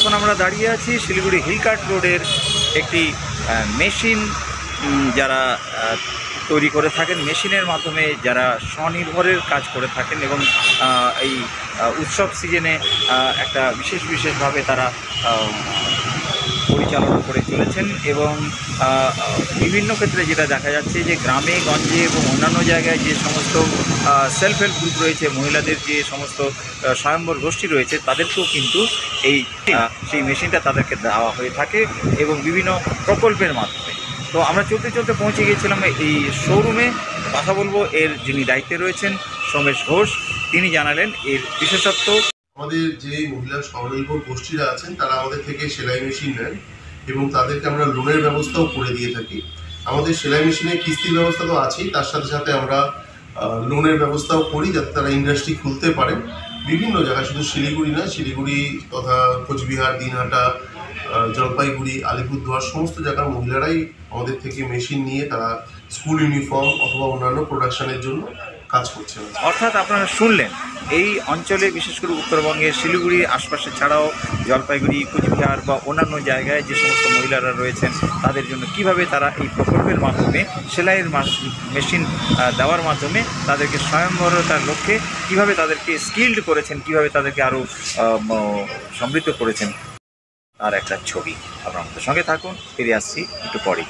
এখন আমরা দাঁড়িয়ে আছি শিলিগুড়ি হিলকার্ট রোডের একটি মেশিন যারা তৈরি করে থাকেন, মেশিনের মাধ্যমে যারা স্বনির্ভরের কাজ করে থাকেন এবং এই উৎসব সিজনে একটা বিশেষভাবে তারা পরিচালনা করে চলেছেন এবং বিভিন্ন ক্ষেত্রে যেটা দেখা যাচ্ছে যে গ্রামে গঞ্জে এবং অন্যান্য জায়গায় যে সমস্ত সেলফ হেল্প গ্রুপ রয়েছে, মহিলাদের যে সমস্ত স্বয়ম্বর গোষ্ঠী রয়েছে, তাদেরকেও কিন্তু সেই মেশিনটা তাদেরকে দেওয়া হয়ে থাকে এবং বিভিন্ন প্রকল্পের মাধ্যমে। তো আমরা চলতে চলতে পৌঁছে গিয়েছিলাম এই শোরুমে। কথা বলবো এর যিনি দায়িত্বে রয়েছেন সোমেশ ঘোষ, তিনি জানালেন এর বিশেষত্ব। আমাদের যে মহিলা স্বনির্ভর গোষ্ঠীরা আছেন তারা আমাদের থেকে সেলাই মেশিন নেন এবং তাদেরকে আমরা লোনের ব্যবস্থাও করে দিয়ে থাকি। আমাদের সেলাই মেশিনে কিস্তির ব্যবস্থা তো আছেই, তার সাথে সাথে আমরা লোনের ব্যবস্থাও করি যাতে তারা ইন্ডাস্ট্রি খুলতে পারেন। বিভিন্ন জায়গায়, শুধু শিলিগুড়ি না, শিলিগুড়ি তথা কোচবিহার, দিনহাটা, জলপাইগুড়ি, আলিপুরদুয়ার সমস্ত জায়গার মহিলারাই আমাদের থেকে মেশিন নিয়ে তারা স্কুল ইউনিফর্ম অথবা অন্যান্য প্রোডাকশনের জন্য কাজ করছে। অর্থাৎ আপনারা শুনলেন এই অঞ্চলে, বিশেষ করে উত্তরবঙ্গের শিলিগুড়ির আশপাশে ছাড়াও জলপাইগুড়ি, কোচবিহার বা অন্যান্য জায়গায় যে সমস্ত মহিলারা রয়েছেন তাদের জন্য কিভাবে তারা এই প্রকল্পের মাধ্যমে সেলাইয়ের মেশিন দেওয়ার মাধ্যমে তাদেরকে স্বয়ংবরতার লক্ষ্যে কীভাবে তাদেরকে স্কিল্ড করেছেন, কিভাবে তাদেরকে আরও সমৃদ্ধ করেছেন, তার একটা ছবি। আপনার আমাদের সঙ্গে থাকুন, ফিরে আসছি একটু পরেই।